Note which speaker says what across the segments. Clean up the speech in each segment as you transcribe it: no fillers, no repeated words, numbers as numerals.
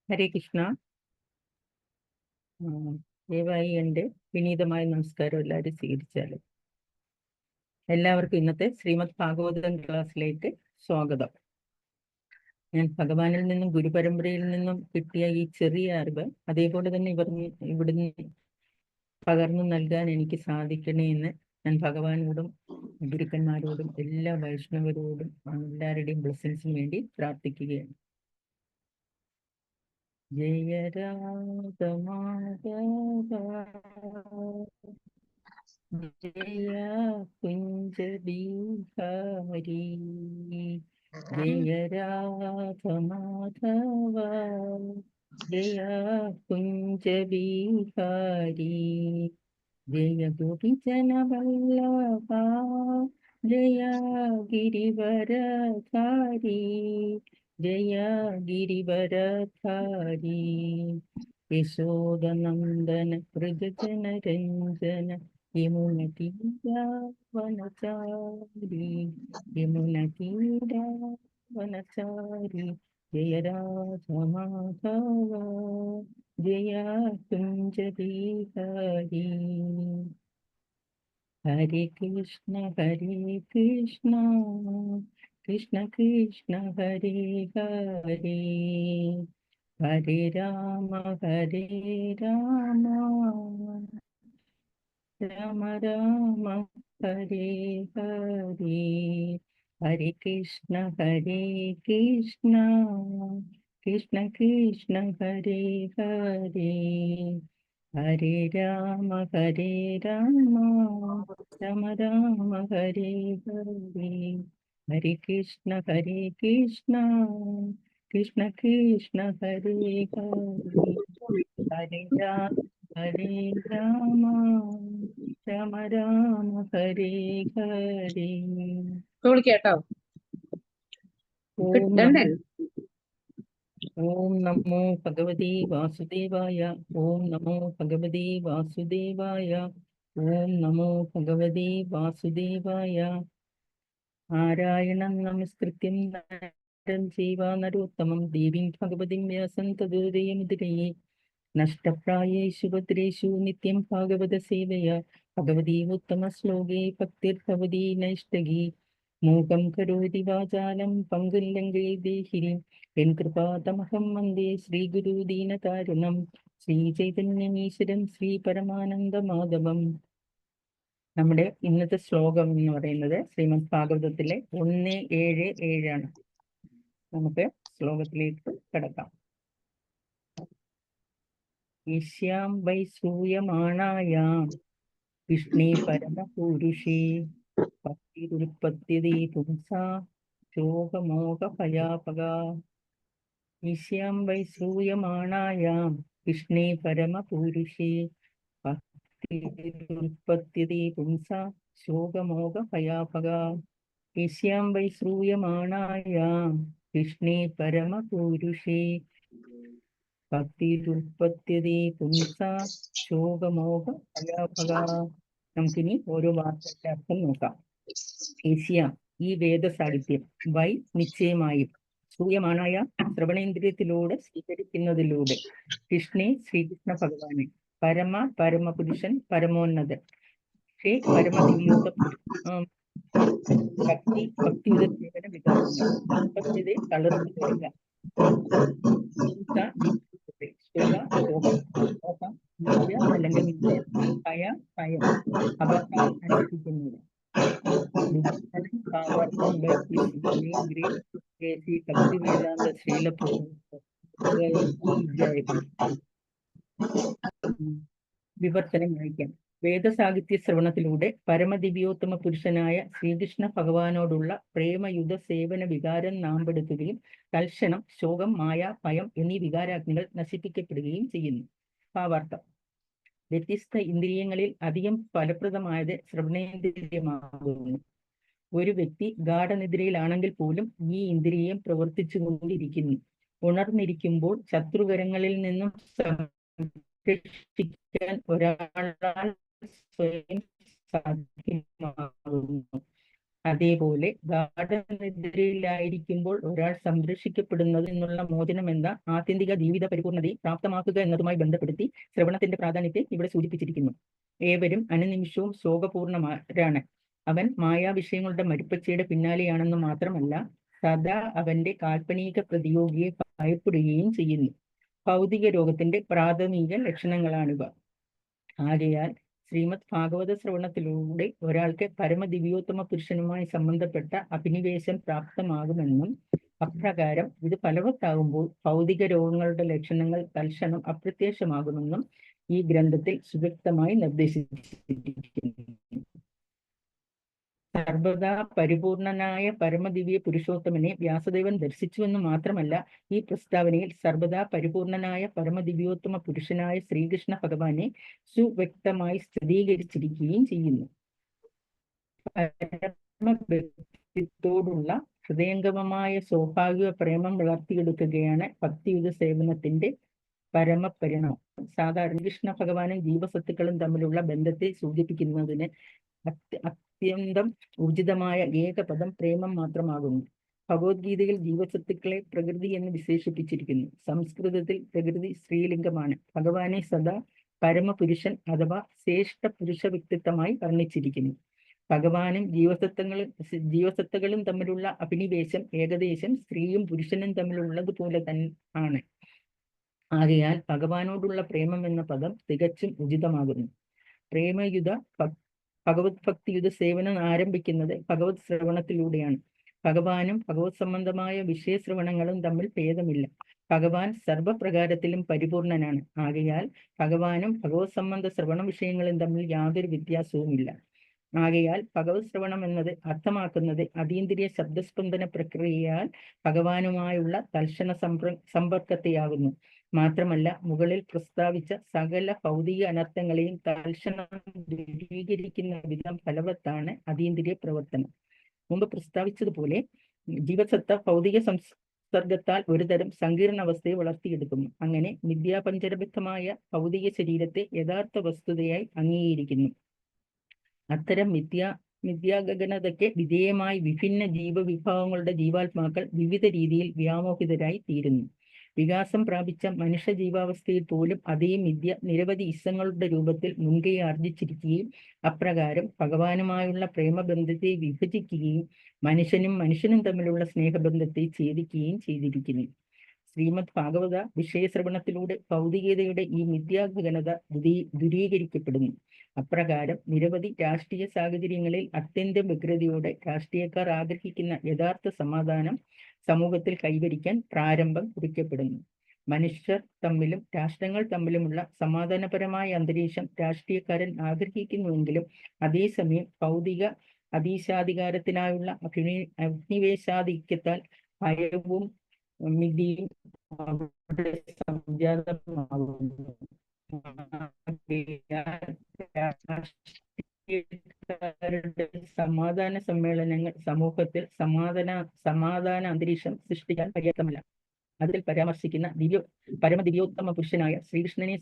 Speaker 1: ഹരേ കൃഷ്ണ. ദയവായി എൻ്റെ വിനീതമായ നമസ്കാരം എല്ലാവരും സ്വീകരിച്ചാലും. എല്ലാവർക്കും ഇന്നത്തെ ശ്രീമദ് ഭാഗവതം ക്ലാസ്സിലേക്ക് സ്വാഗതം. ഞാൻ ഭഗവാനിൽ നിന്നും ഗുരുപരമ്പരയിൽ നിന്നും കിട്ടിയ ഈ ചെറിയ അറിവ് അതേപോലെ തന്നെ ഇവിടുന്ന് പകർന്നു നൽകാൻ എനിക്ക് സാധിക്കണേ എന്ന് ഞാൻ ഭഗവാനോടും ഗുരുക്കന്മാരോടും എല്ലാ വൈഷ്ണവരോടും എല്ലാവരുടെയും ബ്ലെസ്സിങ്സിന് വേണ്ടി പ്രാർത്ഥിക്കുകയാണ്. ജയ രാധമാധവ ജയ കുഞ്ച ബിഹാരി, ജയ രാധമാധവ ജയ കുഞ്ച ബിഹാരി, ജയ ഗോപിജന വല്ലഭ ജയ ഗിരിവരധാരി, ജയ ഗിരിവരധാരി, യശോദനന്ദന വൃജന രഞ്ജന യമുന തീരാവനചാരി, യമുന തീരാവനചാരി, ജയ രാധമാധവ ജയ കുഞ്ച ബിഹാരി. ഹരേ കൃഷ്ണ കൃഷ്ണ കൃഷ്ണ ഹരേ ഹരേ, ഹരേ രാമ രാമ രാമ ഹരേ ഹരേ, ഹരേ കൃഷ്ണ കൃഷ്ണ ഹരേ ഹരേ, ഹരേ രാമ രാമ രാമ ഹരേ ഹരേ, ഹരേ കൃഷ്ണ കൃഷ്ണ ഹരേ ഹരേ, ഹരേ രാമ രാമ ഹരേ ഹരേ.
Speaker 2: കേട്ടോ.
Speaker 1: ഓം നമോ ഭഗവതി വാസുദേവായ, ഓം നമോ ഭഗവതി വാസുദേവായ, ഓം നമോ ഭഗവതി വാസുദേവായ. നാരായണം നമസ്കൃത്യം നരം ചൈവ നരോത്തമം ദേവീം ഭഗവതിം വ്യാസം തതോ ജയമുദിരയേ. നഷ്ടപ്രായേഷു ഭദ്രേഷു നിത്യം ഭാഗവത സേവയ, ഭഗവതി ഉത്തമ ശ്ലോകേ ഭക്തിർഭവതി നൈഷ്ടകി. മൂകം കരോതി വാചാലം പങ്കും ലംഘയതേ ഗിരിം, യത്കൃപാതമഹം വന്ദേ ശ്രീഗുരു ദീനതാരുണം, ശ്രീചൈതന്യമീശ്വരം ശ്രീ പരമാനന്ദ മാധവം. നമ്മുടെ ഇന്നത്തെ ശ്ലോകം എന്ന് പറയുന്നത് ശ്രീമദ് ഭാഗവതത്തിലെ 1:7 നമുക്ക് ശ്ലോകത്തിലേക്ക് കടക്കാം. യസ്യാം വൈ ശ്രൂയമാണായാം കൃഷ്ണേ പരമപുരുഷേ ഭക്തിരുത്പത്യതേ പുംസാ ശോകമോഹഭയാപകാ. യസ്യാം വൈ ശ്രൂയമാണായാം കൃഷ്ണേ പരമപുരുഷേ ഭക്തിരുത്പത്യതേ പുംസാ ശോകമോഹഭയാപകാ. യസ്യാം വൈ ശ്രൂയമാണായാം കൃഷ്ണേ പരമപുരുഷേ ഭക്തിരുത്പത്യതേ പുംസാ ശോകമോഹഭയാപകാ. നമുക്കിനി ഓരോ വാർത്തയുടെ അർത്ഥം നോക്കാം. ഏഷ്യ ഈ വേദസാഹിത്യം, വൈ നിശ്ചയമായും, ശ്രൂയമാണായ ശ്രവണേന്ദ്രിയത്തിലൂടെ സ്വീകരിക്കുന്നതിലൂടെ, കൃഷ്ണേ ശ്രീകൃഷ്ണ ഭഗവാനെ, പരമപുരുഷൻ പരമോന്നതൻ, ശ്രീ പരമദിവ്യോത്ത ഭക്തിയുത സേവന വികാരങ്ങൾ, ഭക്തിയെ തളർന്നു വരിക, അല്ലെങ്കിൽ ഭയം നശിപ്പിക്കുന്നത്. ഭക്തിവേദാന്ത വിവർത്തനം വായിക്കാം. വേദസാഹിത്യ ശ്രവണത്തിലൂടെ പരമദിവ്യോത്തമ പുരുഷനായ ശ്രീകൃഷ്ണ ഭഗവാനോടുള്ള പ്രേമയുധ സേവന വികാരം നാമ്പെടുക്കുകയും തൽക്ഷണം ശോകം, മായ, ഭയം എന്നീ വികാരാഗ്നികൾ നശിപ്പിക്കപ്പെടുകയും ചെയ്യുന്നു. ഭാവാർത്ഥം: വ്യത്യസ്ത ഇന്ദ്രിയങ്ങളിൽ അധികം ഫലപ്രദമായത് ശ്രവണേന്ദ്രിയമാകുന്നു. ഒരു വ്യക്തി ഗാഠനിദ്രയിലാണെങ്കിൽ പോലും ഈ ഇന്ദ്രിയം പ്രവർത്തിച്ചു കൊണ്ടിരിക്കുന്നു. ഉണർന്നിരിക്കുമ്പോൾ ശത്രുകരങ്ങളിൽ നിന്നും സംരക്ഷിക്കാൻ ഒരാളാൽ സ്വയം സാധ്യമാകുന്നു. അതേപോലെ ഗാഠനിദ്രയിലായിരിക്കുമ്പോൾ ഒരാൾ സംരക്ഷിക്കപ്പെടുന്നത് എന്നുള്ള മോചനം എന്ന ആത്യന്തിക ജീവിത പരിപൂർണതയെ പ്രാപ്തമാക്കുക എന്നതുമായി ബന്ധപ്പെടുത്തി ശ്രവണത്തിന്റെ പ്രാധാന്യത്തെ ഇവിടെ സൂചിപ്പിച്ചിരിക്കുന്നു. ഏവരും അനുനിമിഷവും ശോകപൂർണമാരാണ്. അവൻ മായാവിഷയങ്ങളുടെ മരുപ്പച്ചയുടെ പിന്നാലെയാണെന്ന് മാത്രമല്ല, സദാ അവന്റെ കാൽപ്പനിക പ്രതിയോഗിയെ ഭയപ്പെടുകയും ചെയ്യുന്നു. ഭൗതിക രോഗത്തിന്റെ പ്രാഥമിക ലക്ഷണങ്ങളാണിവ. ആകയാൽ ശ്രീമദ് ഭാഗവത ശ്രവണത്തിലൂടെ ഒരാൾക്ക് പരമദിവ്യോത്തമ പുരുഷനുമായി സംബന്ധപ്പെട്ട അഭിനിവേശം പ്രാപ്തമാകുമെന്നും അപ്രകാരം ഇത് ഫലവത്താകുമ്പോൾ ഭൗതിക രോഗങ്ങളുടെ ലക്ഷണങ്ങൾ തൽക്ഷണം അപ്രത്യക്ഷമാകുമെന്നും ഈ ഗ്രന്ഥത്തിൽ സുവ്യക്തമായി നിർദ്ദേശിച്ചിരിക്കുന്നു. സർവദാ പരിപൂർണനായ പരമദിവ്യ പുരുഷോത്തമനെ വ്യാസദേവൻ ദർശിച്ചുവെന്ന് മാത്രമല്ല, ഈ പ്രസ്താവനയിൽ സർവദാ പരിപൂർണനായ പരമദിവ്യോത്തമ പുരുഷനായ ശ്രീകൃഷ്ണ ഭഗവാനെ സുവ്യക്തമായി സ്ഥിരീകരിച്ചിരിക്കുകയും ചെയ്യുന്നു. പരമഭക്തിയോടുള്ള ഹൃദയംഗമമായ സ്വാഭാവിക പ്രേമം വളർത്തിയെടുക്കുകയാണ് ഭക്തിയുത സേവനത്തിന്റെ പരമപരിണാമം. സാധാരണ കൃഷ്ണ ഭഗവാനും ജീവസത്തുക്കളും തമ്മിലുള്ള ബന്ധത്തെ സൂചിപ്പിക്കുന്നതിന് അത്യന്തം ഉചിതമായ ഏകപദം പ്രേമം മാത്രമാകുന്നു. ഭഗവത്ഗീതയിൽ ജീവസത്തുക്കളെ പ്രകൃതി എന്ന് വിശേഷിപ്പിച്ചിരിക്കുന്നു. സംസ്കൃതത്തിൽ പ്രകൃതി സ്ത്രീലിംഗമാണ്. ഭഗവാനെ സദാ പരമപുരുഷൻ അഥവാ ശ്രേഷ്ഠ പുരുഷ വ്യക്തിത്വമായി വർണ്ണിച്ചിരിക്കുന്നു. ഭഗവാനും ജീവസത്തകളും തമ്മിലുള്ള അഭിനിവേശം ഏകദേശം സ്ത്രീയും പുരുഷനും തമ്മിലുള്ളതുപോലെ തന്നെ ആണ്. ആകയാൽ ഭഗവാനോടുള്ള പ്രേമം എന്ന പദം തികച്ചും ഉചിതമാകുന്നു. പ്രേമയുത ഭഗവത് ഭക്തിയുത സേവനം ആരംഭിക്കുന്നത് ഭഗവത് ശ്രവണത്തിലൂടെയാണ്. ഭഗവാനും ഭഗവത് സംബന്ധമായ വിഷയശ്രവണങ്ങളും തമ്മിൽ ഭേദമില്ല. ഭഗവാൻ സർവപ്രകാരത്തിലും പരിപൂർണനാണ്. ആകയാൽ ഭഗവാനും ഭഗവത് സംബന്ധ ശ്രവണ വിഷയങ്ങളും തമ്മിൽ യാതൊരു വ്യത്യാസവുമില്ല. ആകയാൽ ഭഗവത് ശ്രവണം എന്നത് അർത്ഥമാക്കുന്നത് അതീന്ദ്രിയ ശബ്ദസ്പന്ദന പ്രക്രിയയാൽ ഭഗവാനുമായുള്ള തൽക്ഷണ സമ്പർക്കത്തെയാകുന്നു. മാത്രമല്ല, മുകളിൽ പ്രസ്താവിച്ച സകല ഭൗതിക അനർത്ഥങ്ങളെയും തൽക്ഷണം ദൂരീകരിക്കുന്ന വിധം ഫലവത്താണ് അതീന്ദ്രിയ പ്രവർത്തനം. മുമ്പ് പ്രസ്താവിച്ചതുപോലെ ജീവസത്ത ഭൗതിക സംസർഗത്താൽ ഒരുതരം സങ്കീർണ അവസ്ഥയെ വളർത്തിയെടുക്കുന്നു. അങ്ങനെ മിഥ്യാപഞ്ചരബദ്ധമായ ഭൗതിക ശരീരത്തെ യഥാർത്ഥ വസ്തുതയായി അംഗീകരിക്കുന്നു. അത്തരം മിഥ്യാഗഗനതയ്ക്ക് വിധേയമായി വിഭിന്ന ജീവവിഭാഗങ്ങളുടെ ജീവാത്മാക്കൾ വിവിധ രീതിയിൽ വ്യാമോഹിതരായി തീരുന്നു. വികാസം പ്രാപിച്ച മനുഷ്യ ജീവാവസ്ഥയിൽ പോലും അതേ മിഥ്യ നിരവധി ഇസങ്ങളുടെ രൂപത്തിൽ മുൻകൈ ആർജിച്ചിരിക്കുകയും അപ്രകാരം ഭഗവാനുമായുള്ള പ്രേമബന്ധത്തെ വിഭജിക്കുകയും മനുഷ്യനും തമ്മിലുള്ള സ്നേഹബന്ധത്തെ ഛേദിക്കുകയും ചെയ്തിരിക്കുന്നു. ശ്രീമദ് ഭാഗവത വിഷയശ്രവണത്തിലൂടെ ഭൗതികതയുടെ ഈ മിഥ്യാഗഗനത ദൂരീകരിക്കപ്പെടുന്നു. അപ്രകാരം നിരവധി രാഷ്ട്രീയ സാഹചര്യങ്ങളിൽ അത്യന്തം വ്യഗ്രതയോടെ രാഷ്ട്രീയക്കാർ ആഗ്രഹിക്കുന്ന യഥാർത്ഥ സമാധാനം സമൂഹത്തിൽ കൈവരിക്കാൻ പ്രാരംഭം കുറിക്കപ്പെടുന്നു. മനുഷ്യർ തമ്മിലും രാഷ്ട്രങ്ങൾ തമ്മിലുമുള്ള സമാധാനപരമായ അന്തരീക്ഷം രാഷ്ട്രീയക്കാരൻ ആഗ്രഹിക്കുന്നുവെങ്കിലും അതേസമയം ഭൗതിക അതീശാധികാരത്തിനായുള്ള അഭിനിവേശാധിക്യത്താൽ ഭയവും മിഥ്യയും അവിടെ സംജാതമാകുന്നു. സമാധാന സമ്മേളനങ്ങൾ സമൂഹത്തിൽ സമാധാന അന്തരീക്ഷം സൃഷ്ടിക്കാൻ പര്യാപ്തമല്ല. അതിൽ പരാമർശിക്കുന്ന പരമദിവ്യോത്തമ പുരുഷനായ ശ്രീകൃഷ്ണനെ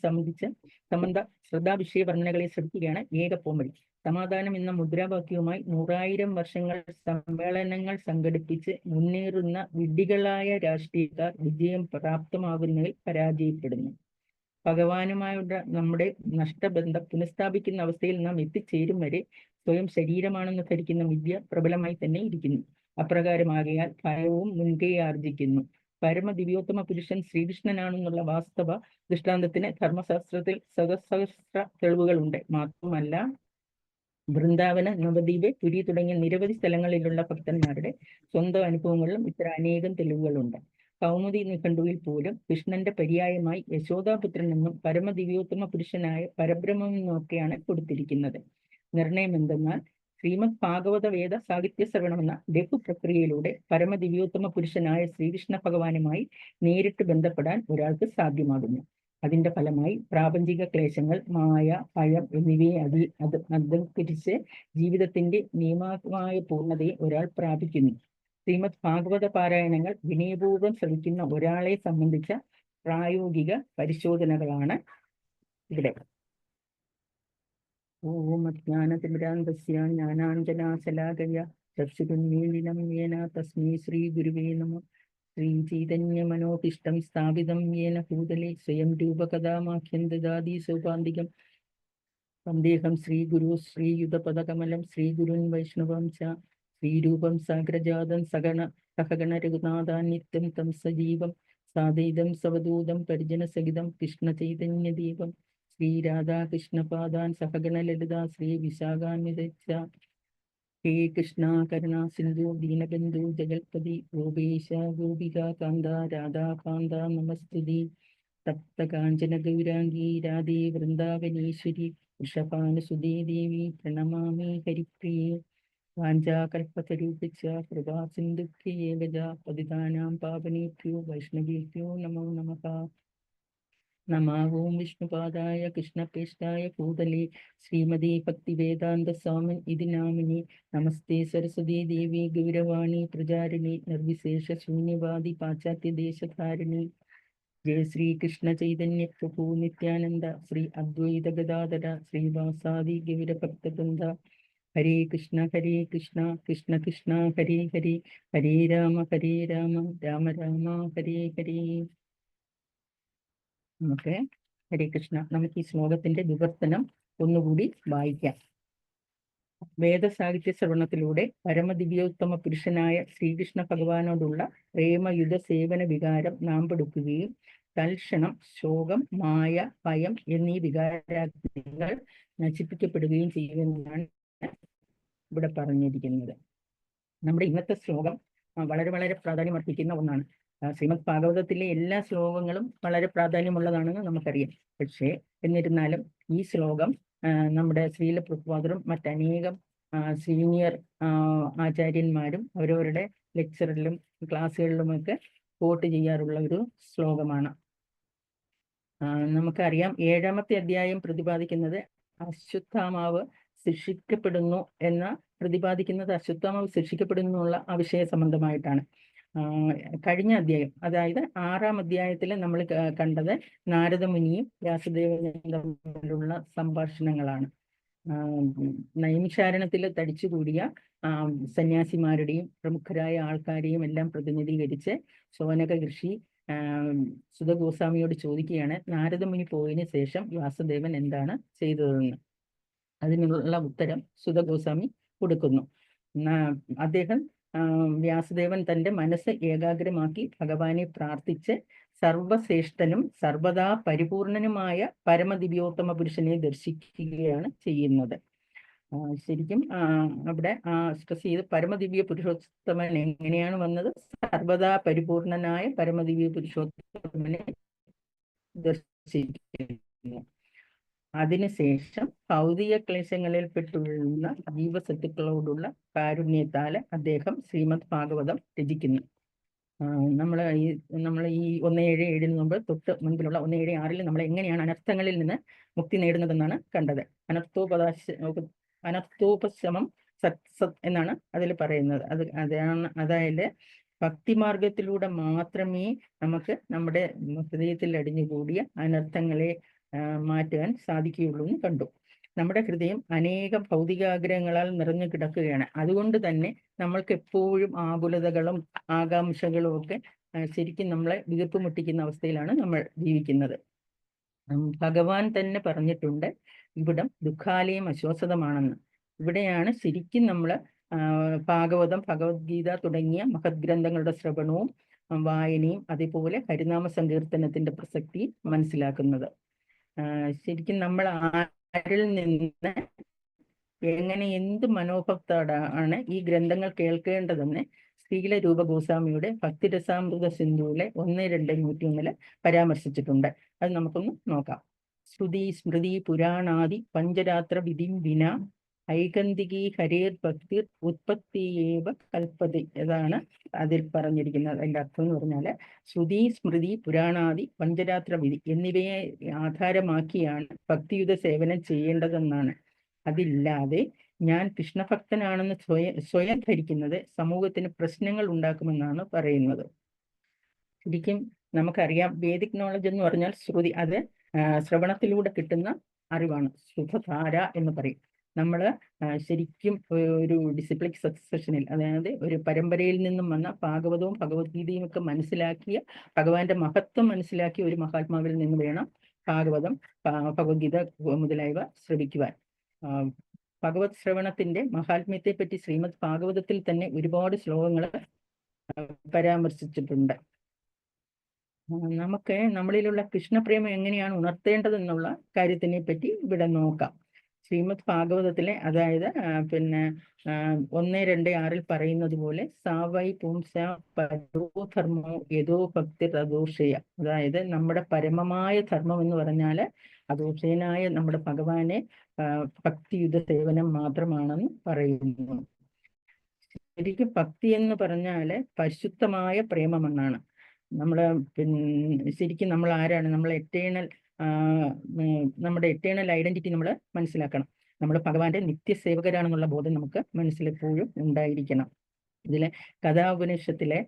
Speaker 1: സംബന്ധ ശ്രദ്ധാവിഷയ വർണ്ണനകളെ ശ്രദ്ധിക്കുകയാണ് ഏക പോംവഴി. സമാധാനം എന്ന മുദ്രാവാക്യവുമായി 100,000 വർഷങ്ങൾ സമ്മേളനങ്ങൾ സംഘടിപ്പിച്ച് മുന്നേറുന്ന വിഡ്ഢികളായ രാഷ്ട്രീയക്കാർ വിജയം പ്രാപ്തമാകുന്നതിൽ പരാജയപ്പെടുന്നു. ഭഗവാനുമായുള്ള നമ്മുടെ നഷ്ടബന്ധം പുനഃസ്ഥാപിക്കുന്ന അവസ്ഥയിൽ നാം എത്തിച്ചേരും വരെ സ്വയം ശരീരമാണെന്ന് ധരിക്കുന്ന വിദ്യ പ്രബലമായി തന്നെ ഇരിക്കുന്നു. അപ്രകാരമാകയാൽ ഭയവും മുൻകൈ ആർജിക്കുന്നു. പരമദിവ്യോത്തമ പുരുഷൻ ശ്രീകൃഷ്ണനാണെന്നുള്ള വാസ്തവ ദൃഷ്ടാന്തത്തിന് ധർമ്മശാസ്ത്രത്തിൽ സഹസ്ര തെളിവുകളുണ്ട്. മാത്രമല്ല, വൃന്ദാവന, നവദ്വീപ്, പുരി തുടങ്ങിയ നിരവധി സ്ഥലങ്ങളിലുള്ള ഭക്തന്മാരുടെ സ്വന്തം അനുഭവങ്ങളിലും ഇത്തരം അനേകം തെളിവുകളുണ്ട്. കൗമുദി നിഘണ്ടുവിൽ പോലും കൃഷ്ണന്റെ പര്യായമായി യശോദാപുത്രൻ എന്നും പരമദിവ്യോത്തമ പുരുഷനായ പരബ്രഹ്മമെന്നൊക്കെയാണ് കൊടുത്തിരിക്കുന്നത്. നിർണയം എന്തെന്നാൽ, ശ്രീമദ് ഭാഗവത വേദ സാഹിത്യ ശ്രവണം എന്ന ലഘു പ്രക്രിയയിലൂടെ പരമദിവ്യോത്തമ പുരുഷനായ ശ്രീകൃഷ്ണ ഭഗവാനുമായി നേരിട്ട് ബന്ധപ്പെടാൻ ഒരാൾക്ക് സാധ്യമാകുന്നു. അതിന്റെ ഫലമായി പ്രാപഞ്ചിക ക്ലേശങ്ങൾ, മായ, ഭയം എന്നിവയെ അധികരിച്ച് ജീവിതത്തിന്റെ നിയമമായ പൂർണ്ണതയെ ഒരാൾ പ്രാപിക്കുന്നു. ശ്രീമദ് ഭാഗവത പാരായണങ്ങൾ വിനയപൂർവ്വം ശ്രമിക്കുന്ന ഒരാളെ സംബന്ധിച്ച പ്രായോഗിക പരിശോധനകളാണ് ഇവിടെ. ഓം അജ്ഞാനതിമിരാന്തസ്യ ജ്ഞാനാഞ്ജനാശലാകയ ചക്ഷുരുന്മീലിനം യേന തസ്മൈ ശ്രീ ഗുരുവേ നമഃ. ശ്രീ ചൈതന്യ മനോഭിഷ്ടം സ്ഥാപിതം യേന ഭൂതലേ സ്വയം രൂപകഥാമാഖ്യം ദദാതി സൗപാന്തികം. വന്ദേഹം ശ്രീഗുരു ശ്രീയുതപദകമലം ശ്രീഗുരുൻ വൈഷ്ണവം ച ശ്രീരൂപം സാഗ്രജാതം സഹഗണ രഘുനാഥാന്യത്യം തം സജീവം സാദൈതം സവദൂതം പരിജനസഹിതം കൃഷ്ണ ചൈതന്യദീപം ശ്രീരാധാകൃഷ്ണപാദാൻ സഹഗണ ലളിതാ ശ്രീ വിശാഖാന്വിത. ഹേ കൃഷ്ണ കരുണാ സിന്ധു ദീനബന്ധു ജഗൽപതി ഗോപേശ ഗോപിക കാന്ത രാധാകാന്ത നമസ്തുതി. തപ്ത കാഞ്ചന ഗൗരാംഗീ രാധേ വൃന്ദാവനീശ്വരി വൃഷഭാനുസുതേ ദേവി പ്രണമാമി ഹരിപ്രിയേ. വാഞ്ചാകൽപതരൂപിച്ച കൃപാ സിന്ധുഭ്യേവ പതിതാനാം പാവനേഭ്യോ വൈഷ്ണവേഭ്യോ നമോ നമഃ. നമോ ഓം വിഷ്ണുപാദായ കൃഷ്ണപേഷ്ഠായ ഭൂതലേ ശ്രീമതി ഭക്തിവേദാന്ത സ്വാമി ഇതി നാമിനി. നമസ്തേ സരസ്വതീ ദേവി ഗൗരവാണി പ്രചാരിണി നിർവിശേഷ ശൂന്യവാദി പാശ്ചാത്യദേശധാരിണി. ജയ ശ്രീ കൃഷ്ണ ചൈതന്യ പ്രഭു നിത്യാനന്ദ ശ്രീ അദ്വൈത ഗദാധര ശ്രീവാസാദി ഗൗരഭക്തവൃന്ദ. ഹരേ കൃഷ്ണ കൃഷ്ണ കൃഷ്ണ ഹരേ ഹരേ, ഹരേ രാമ രാമ രാമ ഹരേ ഹരേ. നമുക്ക് ഹരേ കൃഷ്ണ. നമുക്ക് ഈ ശ്ലോകത്തിന്റെ വിവർത്തനം ഒന്നുകൂടി വായിക്കാം. വേദസാഹിത്യ ശ്രവണത്തിലൂടെ പരമദിവ്യോത്തമ പുരുഷനായ ശ്രീകൃഷ്ണ ഭഗവാനോടുള്ള പ്രേമയുധ സേവന വികാരം നാം പെടുക്കുകയും തൽക്ഷണം ശോകം, മായ, ഭയം എന്നീ വികാരാഗ്നികൾ നശിപ്പിക്കപ്പെടുകയും ചെയ്യുമെന്നാണ് ഇവിടെ പറഞ്ഞിരിക്കുന്നത്. നമ്മുടെ ഇന്നത്തെ ശ്ലോകം വളരെ വളരെ പ്രാധാന്യമർഹിക്കുന്ന ഒന്നാണ്. ശ്രീമദ് ഭാഗവതത്തിലെ എല്ലാ ശ്ലോകങ്ങളും വളരെ പ്രാധാന്യമുള്ളതാണെന്ന് നമുക്കറിയാം. പക്ഷേ എന്നിരുന്നാലും ഈ ശ്ലോകം നമ്മുടെ ശ്രീല പ്രഭുപാദരും മറ്റനേകം സീനിയർ ആചാര്യന്മാരും അവരവരുടെ ലെക്ചറിലും ക്ലാസ്സുകളിലുമൊക്കെ കോട്ട് ചെയ്യാറുള്ള ഒരു ശ്ലോകമാണ്. നമുക്കറിയാം 7ാമത്തെ അധ്യായം പ്രതിപാദിക്കുന്നത് അശ്വത്ഥാമാവ് ശിക്ഷിക്കപ്പെടുന്നു പ്രതിപാദിക്കുന്നത് അശ്വത്ഥാമാവ് ശിക്ഷിക്കപ്പെടുന്നുള്ള ആ വിഷയ സംബന്ധമായിട്ടാണ്. കഴിഞ്ഞ അധ്യായം, അതായത് 6ാം അധ്യായത്തിൽ നമ്മൾ കണ്ടത് നാരദമുനിയും വ്യാസദേവനും തമ്മിലുള്ള സംഭാഷണങ്ങളാണ്. നൈമിഷാരണത്തിൽ തടിച്ചുകൂടിയ സന്യാസിമാരുടെയും പ്രമുഖരായ ആൾക്കാരെയും എല്ലാം പ്രതിനിധീകരിച്ച് ശോനക ഋഷി സുതഗോസ്വാമിയോട് ചോദിക്കുകയാണ്, നാരദമുനി പോയതിനു ശേഷം വ്യാസദേവൻ എന്താണ് ചെയ്തതെന്ന്. അതിനുള്ള ഉത്തരം സുതഗോസ്വാമി കൊടുക്കുന്നു. അദ്ദേഹം വ്യാസദേവൻ തന്റെ മനസ്സ് ഏകാഗ്രമാക്കി ഭഗവാനെ പ്രാർത്ഥിച്ച് സർവശ്രേഷ്ഠനും സർവദാ പരിപൂർണനുമായ പരമദിവ്യോത്തമ പുരുഷനെ ദർശിക്കുകയാണ് ചെയ്യുന്നത്. ശരിക്കും അവിടെ സ്ട്രെസ് ചെയ്ത് പരമദിവ്യ പുരുഷോത്തമൻ എങ്ങനെയാണ് വന്നത്? സർവദാ പരിപൂർണനായ പരമദിവ്യ പുരുഷോത്തമനെ ദർശിക്കുന്നു. അതിനുശേഷം ഭൗതിക ക്ലേശങ്ങളിൽ പെട്ടുള്ള ജീവസത്തുക്കളോടുള്ള കാരുണ്യത്താൽ അദ്ദേഹം ശ്രീമദ് ഭാഗവതം രചിക്കുന്നു. നമ്മൾ ഈ 1.7.7 മുമ്പ് തൊട്ട് മുൻപിലുള്ള 1.7.6 നമ്മൾ എങ്ങനെയാണ് അനർത്ഥങ്ങളിൽ നിന്ന് മുക്തി നേടുന്നതെന്നാണ് കണ്ടത്. അനർത്ഥോപശമം സത് എന്നാണ് അതിൽ പറയുന്നത്. അതായത് ഭക്തിമാർഗത്തിലൂടെ മാത്രമേ നമുക്ക് നമ്മുടെ ഹൃദയത്തിൽ അടിഞ്ഞുകൂടിയ അനർത്ഥങ്ങളെ മാറ്റാൻ സാധിക്കുകയുള്ളൂ എന്ന് കണ്ടു. നമ്മുടെ ഹൃദയം അനേകം ഭൗതികാഗ്രഹങ്ങളാൽ നിറഞ്ഞു കിടക്കുകയാണ്. അതുകൊണ്ട് തന്നെ നമ്മൾക്ക് എപ്പോഴും ആകുലതകളും ആകാംക്ഷകളും ഒക്കെ ശരിക്കും നമ്മളെ വീർപ്പ് മുട്ടിക്കുന്ന അവസ്ഥയിലാണ് നമ്മൾ ജീവിക്കുന്നത്. ഭഗവാൻ തന്നെ പറഞ്ഞിട്ടുണ്ട്, ഇവിടം ദുഃഖാലയം അശ്വസതമാണെന്ന്. ഇവിടെയാണ് ശരിക്കും നമ്മൾ ഭാഗവതം, ഭഗവത്ഗീത തുടങ്ങിയ മഹത് ഗ്രന്ഥങ്ങളുടെ ശ്രവണവും വായനയും അതേപോലെ ഹരിനാമ സങ്കീർത്തനത്തിന്റെ പ്രസക്തി മനസ്സിലാക്കുന്നത്. ശരിക്കും നമ്മൾ ആരിൽ നിന്ന് എങ്ങനെ എന്ത് മനോഭക്തോടാണ് ഈ ഗ്രന്ഥങ്ങൾ കേൾക്കേണ്ടതെന്ന് ശ്രീല രൂപ ഗോസ്വാമിയുടെ ഭക്തിരസാമൃത സിന്ധുവിലെ 1.2.101 പരാമർശിച്ചിട്ടുണ്ട്. അത് നമുക്കൊന്ന് നോക്കാം. ശ്രുതി സ്മൃതി പുരാണാദി പഞ്ചരാത്ര വിധി വിന ഐകന്തികി ഹരേർ ഭക്തിർ ഉത്പത്തിയേവ കൽപ്പതി. ഇതാണ് അതിൽ പറഞ്ഞിരിക്കുന്നത്. അതിൻ്റെ അർത്ഥം എന്ന് പറഞ്ഞാൽ ശ്രുതി സ്മൃതി പുരാണാദി പഞ്ചരാത്ര വിധി എന്നിവയെ ആധാരമാക്കിയാണ് ഭക്തിയുത സേവനം ചെയ്യേണ്ടതെന്നാണ്. അതില്ലാതെ ഞാൻ കൃഷ്ണഭക്തനാണെന്ന് സ്വയം ധരിക്കുന്നത് സമൂഹത്തിന് പ്രശ്നങ്ങൾ ഉണ്ടാക്കുമെന്നാണ് പറയുന്നത്. ശരിക്കും നമുക്കറിയാം, വേദിക് നോളജ് എന്ന് പറഞ്ഞാൽ ശ്രുതി, അത് ശ്രവണത്തിലൂടെ കിട്ടുന്ന അറിവാണ്. ശുഭധാര എന്ന് പറയും. നമ്മൾ ശരിക്കും ഒരു ഡിസിപ്ലിക് സക്സഷനിൽ, അതായത് ഒരു പരമ്പരയിൽ നിന്നും വന്ന ഭാഗവതവും ഭഗവത്ഗീതയും ഒക്കെ മനസ്സിലാക്കിയ, ഭഗവാന്റെ മഹത്വം മനസ്സിലാക്കിയ ഒരു മഹാത്മാവിൽ നിന്ന് വേണം ഭാഗവതം, ഭഗവത്ഗീത മുതലായവ ശ്രവിക്കുവാൻ. ഭഗവത് ശ്രവണത്തിന്റെ മഹാത്മ്യത്തെ പറ്റി ശ്രീമദ് ഭാഗവതത്തിൽ തന്നെ ഒരുപാട് ശ്ലോകങ്ങൾ പരാമർശിച്ചിട്ടുണ്ട്. നമുക്ക് നമ്മളിലുള്ള കൃഷ്ണപ്രേമം എങ്ങനെയാണ് ഉണർത്തേണ്ടതെന്നുള്ള കാര്യത്തിനെ പറ്റി ഇവിടെ നോക്കാം. ശ്രീമദ് ഭാഗവതത്തിലെ, അതായത് 1-2-6 പറയുന്നത് പോലെ സാവൈ പുംസ പരോധർമ്മോ യഥോ ഭക്തി തദോഷയ, അതായത് നമ്മുടെ പരമമായ ധർമ്മം എന്ന് പറഞ്ഞാൽ അദോഷയനായ നമ്മുടെ ഭഗവാനെ ഭക്തിയുത സേവനം മാത്രമാണെന്ന് പറയുന്നു. ശരിക്കും ഭക്തി എന്ന് പറഞ്ഞാല് പരിശുദ്ധമായ പ്രേമമെന്നാണ്. ശരിക്കും നമ്മൾ ആരാണ്, നമ്മുടെ എറ്റേണൽ ഐഡന്റിറ്റി നമ്മൾ മനസ്സിലാക്കണം. നമ്മൾ ഭഗവാന്റെ നിത്യസേവകരാണെന്നുള്ള ബോധം നമുക്ക് മനസ്സിലെപ്പോഴും ഉണ്ടായിരിക്കണം. ഇതിലെ കഥാപനിഷത്തിലെ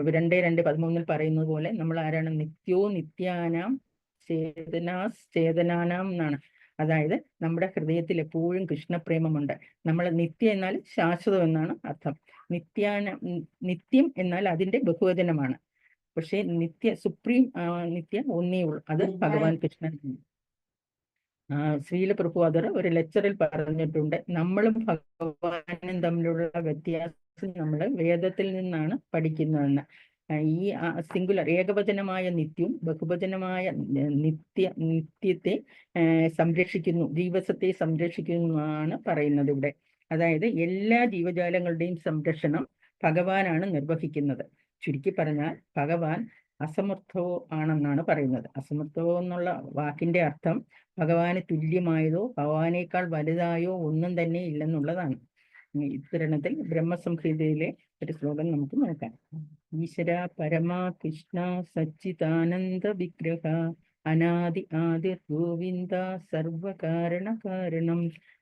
Speaker 1: 2:13 പറയുന്നത് പോലെ നമ്മൾ ആരാണ്, നിത്യോ നിത്യാനാം ചേതനാനാം എന്നാണ്. അതായത് നമ്മുടെ ഹൃദയത്തിൽ എപ്പോഴും കൃഷ്ണപ്രേമമുണ്ട്. നമ്മൾ നിത്യ എന്നാൽ ശാശ്വതം എന്നാണ് അർത്ഥം. നിത്യം എന്നാൽ അതിന്റെ ബഹുവചനമാണ്. പക്ഷെ സുപ്രീം നിത്യ ഒന്നേ ഉള്ളൂ, അത് ഭഗവാൻ കൃഷ്ണൻ. ശ്രീല പ്രഭുപാദർ ഒരു ലെക്ചറിൽ പറഞ്ഞിട്ടുണ്ട്, നമ്മളും ഭഗവാനും തമ്മിലുള്ള വ്യത്യാസം നമ്മൾ വേദത്തിൽ നിന്നാണ് പഠിക്കുന്നതെന്ന്. ഈ സിംഗുലർ ഏകവചനമായ നിത്യവും ബഹുവചനമായ നിത്യത്തെ സംരക്ഷിക്കുന്നു, ജീവസത്തെ സംരക്ഷിക്കുന്നതാണ് പറയുന്നത് ഇവിടെ. അതായത് എല്ലാ ജീവജാലങ്ങളുടെയും സംരക്ഷണം ഭഗവാനാണ് നിർവഹിക്കുന്നത്. ചുരുക്കി പറഞ്ഞാൽ ഭഗവാൻ അസമർത്ഥോ ആണെന്നാണ് പറയുന്നത്. അസമർത്ഥോ എന്നുള്ള വാക്കിന്റെ അർത്ഥം ഭഗവാന് തുല്യമായതോ ഭഗവാനേക്കാൾ വലുതായോ ഒന്നും തന്നെ ഇല്ലെന്നുള്ളതാണ്. ഇത്തരണത്തിൽ ബ്രഹ്മസംഹിതയിലെ ഒരു ശ്ലോകം നമുക്ക് നോക്കാം. ഈശ്വര പരമാ കൃഷ്ണ സച്ചിദാനന്ദ വിഗ്രഹ അനാദി ആദി ഗോവിന്ദ സർവകാരണ കാരണം.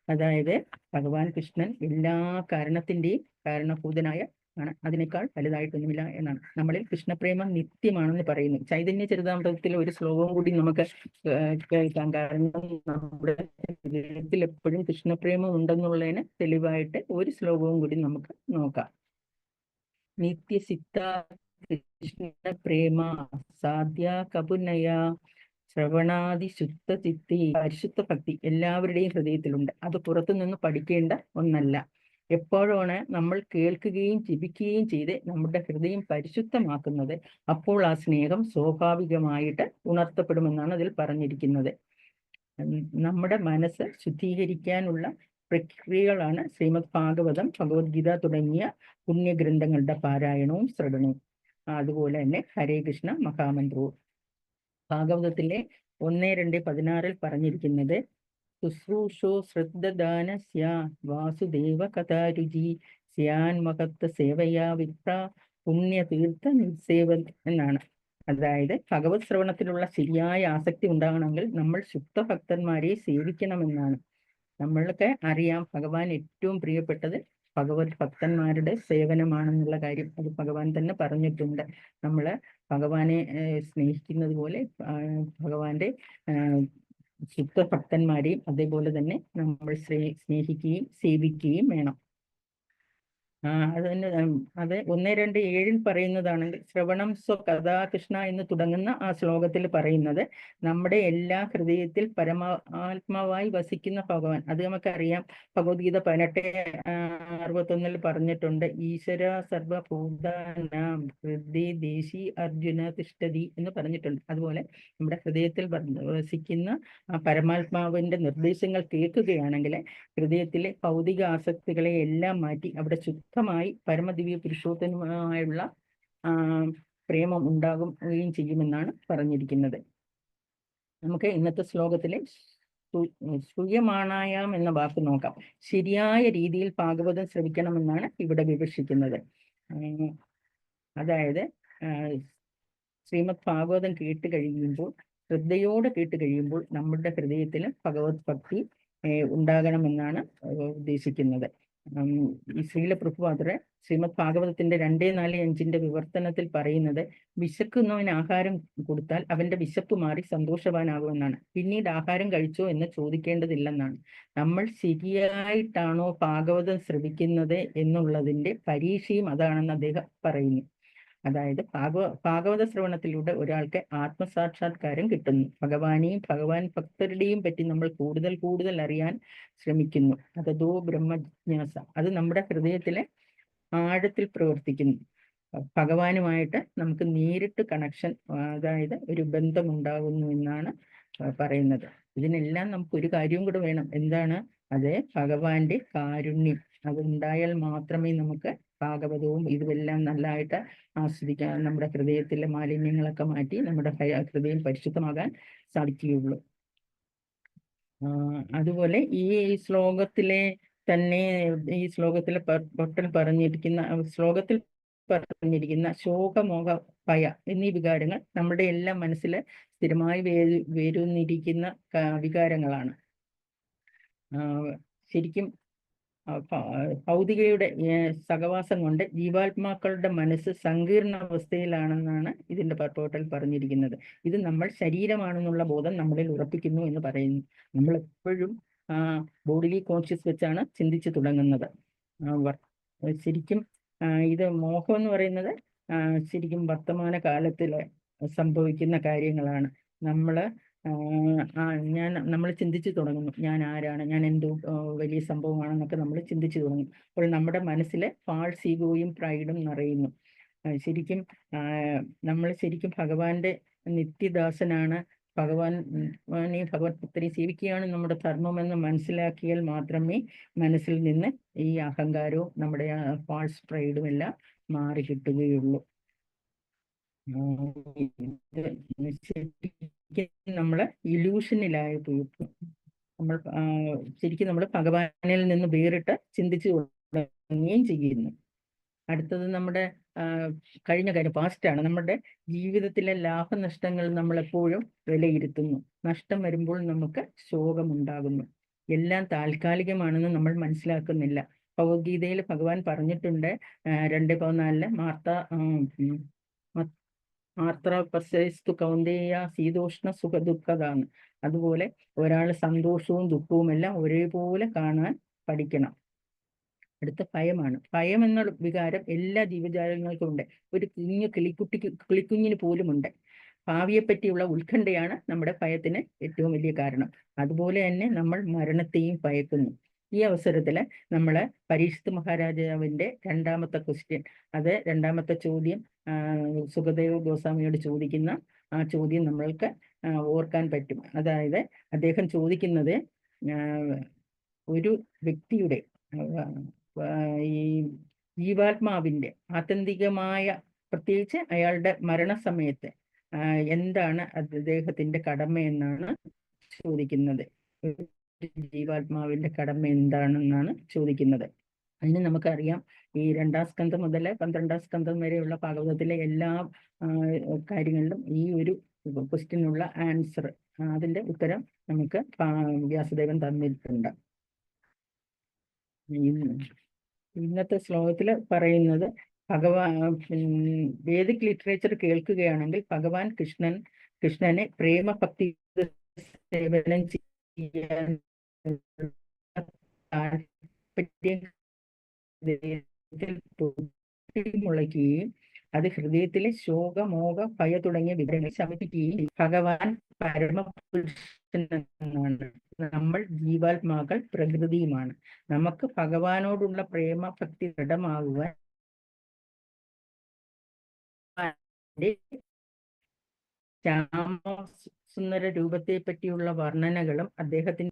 Speaker 1: അതായത് ഭഗവാൻ കൃഷ്ണൻ എല്ലാ കാരണത്തിന്റെയും കാരണഭൂതനായ ആണ്, അതിനേക്കാൾ വലുതായിട്ടൊന്നുമില്ല എന്നാണ്. നമ്മളിൽ കൃഷ്ണപ്രേമം നിത്യമാണെന്ന് പറയുന്നു. ചൈതന്യ ചരിതാമൃതത്തിൽ ഒരു ശ്ലോകവും കൂടി നമുക്ക് കേൾക്കാം. കാരണം നമ്മുടെ ഹൃദയത്തിൽ എപ്പോഴും കൃഷ്ണപ്രേമം ഉണ്ടെന്നുള്ളതിന് തെളിവായിട്ട് ഒരു ശ്ലോകവും കൂടി നമുക്ക് നോക്കാം. നിത്യസിദ്ധ കൃഷ്ണ പ്രേമ സാധ്യ കപുനയ ശ്രവണാദി ശുദ്ധ ചിത്തി. പരിശുദ്ധ ഭക്തി എല്ലാവരുടെയും ഹൃദയത്തിലുണ്ട്. അത് പുറത്തുനിന്ന് പഠിക്കേണ്ട ഒന്നല്ല. എപ്പോഴാണ് നമ്മൾ കേൾക്കുകയും ജപിക്കുകയും ചെയ്ത് നമ്മുടെ ഹൃദയം പരിശുദ്ധമാക്കുന്നത്, അപ്പോൾ ആ സ്നേഹം സ്വാഭാവികമായിട്ട് ഉണർത്തപ്പെടുമെന്നാണ് അതിൽ പറഞ്ഞിരിക്കുന്നത്. നമ്മുടെ മനസ്സ് ശുദ്ധീകരിക്കാനുള്ള പ്രക്രിയകളാണ് ശ്രീമദ് ഭാഗവതം, ഭഗവത്ഗീത തുടങ്ങിയ പുണ്യഗ്രന്ഥങ്ങളുടെ പാരായണവും ശ്രവണവും. അതുപോലെ തന്നെ ഹരേ കൃഷ്ണ മഹാമന്ത്രവും. ഭാഗവതത്തിലെ 1-2-16 പറഞ്ഞിരിക്കുന്നത് ശുശ്രൂഷോ ശ്രദ്ധദാനസ്യ വാസുദേവ കഥാരുചി സ്യാൻ മഹത്വ സേവയാ വിപ്ര പുണ്യതീർത്ഥ നിസേവൻ എന്നാണ്. അതായത് ഭഗവത് ശ്രവണത്തിലുള്ള ശരിയായ ആസക്തി ഉണ്ടാകണമെങ്കിൽ നമ്മൾ ശുദ്ധഭക്തന്മാരെ സേവിക്കണമെന്നാണ്. നമ്മൾക്ക് അറിയാം ഭഗവാൻ ഏറ്റവും പ്രിയപ്പെട്ടത് ഭഗവത് ഭക്തന്മാരുടെ സേവനമാണെന്നുള്ള കാര്യം. അത് ഭഗവാൻ തന്നെ പറഞ്ഞിട്ടുണ്ട്. നമ്മൾ ഭഗവാനെ സ്നേഹിക്കുന്നത് പോലെ ഭഗവാന്റെ ശുദ്ധഭക്തന്മാരെയും അതേപോലെ തന്നെ നമ്മൾ സ്നേഹിക്കുകയും സേവിക്കുകയും വേണം. അത് 1-2-7 പറയുന്നതാണെങ്കിൽ ശ്രവണം സ്വകഥാകൃഷ്ണ എന്ന് തുടങ്ങുന്ന ആ ശ്ലോകത്തിൽ പറയുന്നത് നമ്മുടെ എല്ലാ ഹൃദയത്തിൽ പരമാത്മാവായി വസിക്കുന്ന ഭഗവാൻ. അത് നമുക്കറിയാം. ഭഗവത്ഗീത 18:61 പറഞ്ഞിട്ടുണ്ട്, ഈശ്വര സർവഭൂതാനാം ഹൃദയ ദേശി അർജുന തിഷ്ഠതി എന്ന് പറഞ്ഞിട്ടുണ്ട്. അതുപോലെ നമ്മുടെ ഹൃദയത്തിൽ വസിക്കുന്ന പരമാത്മാവിന്റെ നിർദ്ദേശങ്ങൾ കേൾക്കുകയാണെങ്കിൽ ഹൃദയത്തിലെ ഭൗതിക ആസക്തികളെ എല്ലാം മാറ്റി അവിടെ ശുദ്ധമായി പരമദിവ്യ പുരുഷോത്തമമായുള്ള പ്രേമം ഉണ്ടാകുകയും ചെയ്യുമെന്നാണ് പറഞ്ഞിരിക്കുന്നത്. നമുക്ക് ഇന്നത്തെ ശ്ലോകത്തിലെ സൂയമാണായാം എന്ന വാക്ക് നോക്കാം. ശരിയായ രീതിയിൽ ഭാഗവതം ശ്രവിക്കണമെന്നാണ് ഇവിടെ വിവക്ഷിക്കുന്നത്. അതായത് ശ്രീമദ് ഭാഗവതം കേട്ട് കഴിയുമ്പോൾ, ശ്രദ്ധയോടെ കേട്ട് കഴിയുമ്പോൾ നമ്മുടെ ഹൃദയത്തിൽ ഭഗവത് ഭക്തി ഉണ്ടാകണമെന്നാണ് ഉദ്ദേശിക്കുന്നത്. ഈ ശ്രീല പ്രഭുപാദരെ ശ്രീമദ് ഭാഗവതത്തിന്റെ 2:4-5 വിവർത്തനത്തിൽ പറയുന്നത്, വിശക്കുന്നവന് ആഹാരം കൊടുത്താൽ അവന്റെ വിശപ്പ് മാറി സന്തോഷവാനാകുമെന്നാണ്. പിന്നീട് ആഹാരം കഴിച്ചോ എന്ന് ചോദിക്കേണ്ടതില്ലെന്നാണ്. നമ്മൾ ശരിയായിട്ടാണോ ഭാഗവതം ശ്രവിക്കുന്നത് എന്നുള്ളതിന്റെ പരീക്ഷയും അതാണെന്ന് അദ്ദേഹം പറയുന്നു. അതായത് ഭാഗവത ശ്രവണത്തിലൂടെ ഒരാൾക്ക് ആത്മസാക്ഷാത്കാരം കിട്ടുന്നു. ഭഗവാനെയും ഭഗവാൻ ഭക്തരുടെയും പറ്റി നമ്മൾ കൂടുതൽ അറിയാൻ ശ്രമിക്കുന്നു. അതോ ബ്രഹ്മജിജ്ഞാസ, അത് നമ്മുടെ ഹൃദയത്തിലെ ആഴത്തിൽ പ്രവർത്തിക്കുന്നു. ഭഗവാനുമായിട്ട് നമുക്ക് നേരിട്ട് കണക്ഷൻ, അതായത് ഒരു ബന്ധമുണ്ടാകുന്നു എന്നാണ് പറയുന്നത്. ഇതിനെല്ലാം നമുക്ക് ഒരു കാര്യവും കൂടെ വേണം. എന്താണ് അത്? ഭഗവാന്റെ കാരുണ്യം. അതുണ്ടായാൽ മാത്രമേ നമുക്ക് ഭാഗവതവും ഇതുമെല്ലാം നല്ലതായിട്ട് ആസ്വദിക്കാൻ, നമ്മുടെ ഹൃദയത്തിലെ മാലിന്യങ്ങളൊക്കെ മാറ്റി നമ്മുടെ ഹൃദയം പരിശുദ്ധമാകാൻ സാധിക്കുകയുള്ളൂ. അതുപോലെ ഈ ശ്ലോകത്തിലെ തന്നെ, ഈ ശ്ലോകത്തിലെ പറഞ്ഞിരിക്കുന്ന ശോക, മോഹ, ഭയ എന്നീ വികാരങ്ങൾ നമ്മുടെ എല്ലാം മനസ്സിൽ സ്ഥിരമായി വേരൂന്നിരിക്കുന്ന വികാരങ്ങളാണ്. ശരിക്കും ഭൗതികയുടെ സഹവാസം കൊണ്ട് ജീവാത്മാക്കളുടെ മനസ്സ് സങ്കീർണ അവസ്ഥയിലാണെന്നാണ് ഇതിന്റെ പർപ്പോട്ടൽ പറഞ്ഞിരിക്കുന്നത്. ഇത് നമ്മൾ ശരീരമാണെന്നുള്ള ബോധം നമ്മളിൽ ഉറപ്പിക്കുന്നു എന്ന് പറയുന്നു. നമ്മൾ എപ്പോഴും ബോഡിലി കോൺഷ്യസ് വെച്ചാണ് ചിന്തിച്ചു തുടങ്ങുന്നത്. ശരിക്കും ഇത് മോഹം എന്ന് പറയുന്നത് ശരിക്കും വർത്തമാന കാലത്തില് സംഭവിക്കുന്ന കാര്യങ്ങളാണ്. നമ്മൾ ചിന്തിച്ചു തുടങ്ങുന്നു, ഞാൻ ആരാണ്, ഞാൻ എന്തോ വലിയ സംഭവമാണെന്നൊക്കെ നമ്മൾ ചിന്തിച്ചു തുടങ്ങും. അപ്പോൾ നമ്മുടെ മനസ്സിലെ ഫാൾസ് ഈഗോയും പ്രൈഡും നിറയുന്നു. നമ്മൾ ശരിക്കും ഭഗവാന്റെ നിത്യദാസനാണ്, ഭഗവാനെയും ഭഗവത് ഭക്തരെയും സേവിക്കുകയാണ് നമ്മുടെ ധർമ്മമെന്ന് മനസ്സിലാക്കിയാൽ മാത്രമേ മനസ്സിൽ നിന്ന് ഈ അഹങ്കാരവും നമ്മുടെ ഫാൾസ് പ്രൈഡും എല്ലാം മാറി കിട്ടുകയുള്ളൂ. നമ്മള് ഇലൂഷനിലായി പോയി. ശരിക്കും നമ്മൾ ഭഗവാനിൽ നിന്ന് വേറിട്ട് ചിന്തിച്ചു തുടങ്ങുകയും ചെയ്യുന്നു. അടുത്തത് നമ്മുടെ കഴിഞ്ഞ കാര്യം, പാസ്റ്റാണ്. നമ്മുടെ ജീവിതത്തിലെ ലാഭനഷ്ടങ്ങൾ നമ്മൾ എപ്പോഴും വിലയിരുത്തുന്നു. നഷ്ടം വരുമ്പോൾ നമുക്ക് ശോകമുണ്ടാകുന്നു. എല്ലാം താൽക്കാലികമാണെന്ന് നമ്മൾ മനസ്സിലാക്കുന്നില്ല. ഭഗവത്ഗീതയിൽ ഭഗവാൻ പറഞ്ഞിട്ടുണ്ട് 2:14 മാത്ര കൗന്ദേയ ശീതോഷ്ണ സുഖദുഃഖതാണ്. അതുപോലെ ഒരാൾ സന്തോഷവും ദുഃഖവും എല്ലാം ഒരേപോലെ കാണാൻ പഠിക്കണം. അടുത്ത ഭയമാണ്. ഭയം എന്ന വികാരം എല്ലാ ജീവജാലങ്ങൾക്കും ഉണ്ട്. ഒരു കിളിക്കുഞ്ഞിന് പോലും ഉണ്ട്. ഭാവിയെ പറ്റിയുള്ള ഉത്കണ്ഠയാണ് നമ്മുടെ ഭയത്തിന് ഏറ്റവും വലിയ കാരണം. അതുപോലെ തന്നെ നമ്മൾ മരണത്തെയും ഭയക്കുന്നു. ഈ അവസരത്തിൽ നമ്മൾ പരീക്ഷിത് മഹാരാജാവിന്റെ രണ്ടാമത്തെ ക്വസ്റ്റ്യൻ, അത് രണ്ടാമത്തെ ചോദ്യം, സുഖദേവ് ഗോസ്വാമിയോട് ചോദിക്കുന്ന ആ ചോദ്യം നമ്മൾക്ക് ഓർക്കാൻ പറ്റും. അതായത് അദ്ദേഹം ചോദിക്കുന്നത്, ഒരു വ്യക്തിയുടെ ഈ ജീവാത്മാവിന്റെ ആത്യന്തികമായ, പ്രത്യേകിച്ച് അയാളുടെ മരണസമയത്ത് എന്താണ് അദ്ദേഹത്തിന്റെ കടമ എന്നാണ് ചോദിക്കുന്നത്. ജീവാത്മാവിന്റെ കടമ എന്താണെന്നാണ് ചോദിക്കുന്നത്. അതിന് നമുക്കറിയാം, ഈ 2ാം സ്കന്ധം മുതൽ 12ാം സ്കന്ധം വരെയുള്ള ഭാഗവതത്തിലെ എല്ലാ കാര്യങ്ങളിലും ഈ ഒരു ക്വസ്റ്റ്യനുള്ള ആൻസർ, അതിന്റെ ഉത്തരം നമുക്ക് വ്യാസദേവൻ തന്നിട്ടുണ്ട്. ഇന്നത്തെ ശ്ലോകത്തിൽ പറയുന്നത്, വേദിക് ലിറ്ററേച്ചർ കേൾക്കുകയാണെങ്കിൽ ഭഗവാൻ കൃഷ്ണനെ പ്രേമഭക്തി സേവനം ചെയ്യാൻ മുളയ്ക്കുകയും അത് ഹൃദയത്തിലെ ശോക, മോഹ, ഭയ തുടങ്ങിയ വിവരങ്ങൾ ശമിപ്പിക്കുകയും ഭഗവാൻ പരമപുരുഷനാണ്. നമ്മൾ ജീവാത്മാക്കൾ പ്രകൃതിയുമാണ്. നമുക്ക് ഭഗവാനോടുള്ള പ്രേമഭക്തി ദൃഢമാകുവാൻ സുന്ദര രൂപത്തെ പറ്റിയുള്ള വർണ്ണനകളും അദ്ദേഹത്തിന്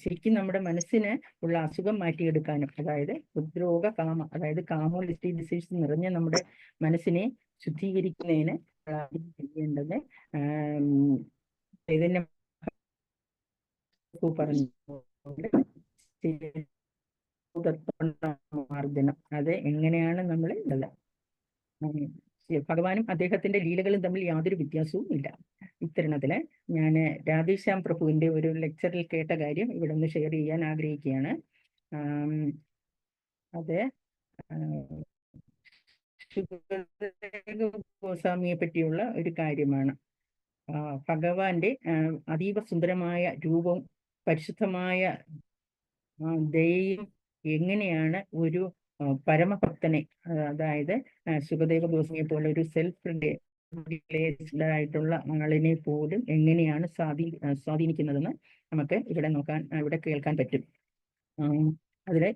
Speaker 1: ശരിക്കും നമ്മുടെ മനസ്സിന് ഉള്ള അസുഖം മാറ്റിയെടുക്കാനും, അതായത് ഹൃദ്രോഗ, കാമ, അതായത് കാമോലിസ്റ്റിക് ഡിസീസ് നിറഞ്ഞ നമ്മുടെ മനസ്സിനെ ശുദ്ധീകരിക്കുന്നതിന് ചെയ്യേണ്ടത് ചൈതന്യ പറഞ്ഞു മാർജനം. അത് എങ്ങനെയാണ് നമ്മൾ ഉള്ളത്? ഭഗവാനും അദ്ദേഹത്തിന്റെ ലീലകളും തമ്മിൽ യാതൊരു വ്യത്യാസവും ഇല്ല. ഇത്തരണത്തില് ഞാൻ രാധേശ്യാം പ്രഭുവിന്റെ ഒരു ലെക്ചറിൽ കേട്ട കാര്യം ഇവിടെ ഒന്ന് ഷെയർ ചെയ്യാൻ ആഗ്രഹിക്കുകയാണ്. അത് ഗോസ്വാമിയെ പറ്റിയുള്ള ഒരു കാര്യമാണ്. ഭഗവാന്റെ അതീവ സുന്ദരമായ രൂപവും പരിശുദ്ധമായ ദയയും എങ്ങനെയാണ് ഒരു പരമഭക്തനെ, അതായത് സുഖദേവ ഗോസ്വാമിയെ പോലെ ഒരു സെൽഫ് റിലേറ്റഡ് ആയിട്ടുള്ള ആളിനെ പോലും എങ്ങനെയാണ് സ്വാധീനിക്കുന്നതെന്ന് നമുക്ക് ഇവിടെ കേൾക്കാൻ പറ്റും. അതിലെ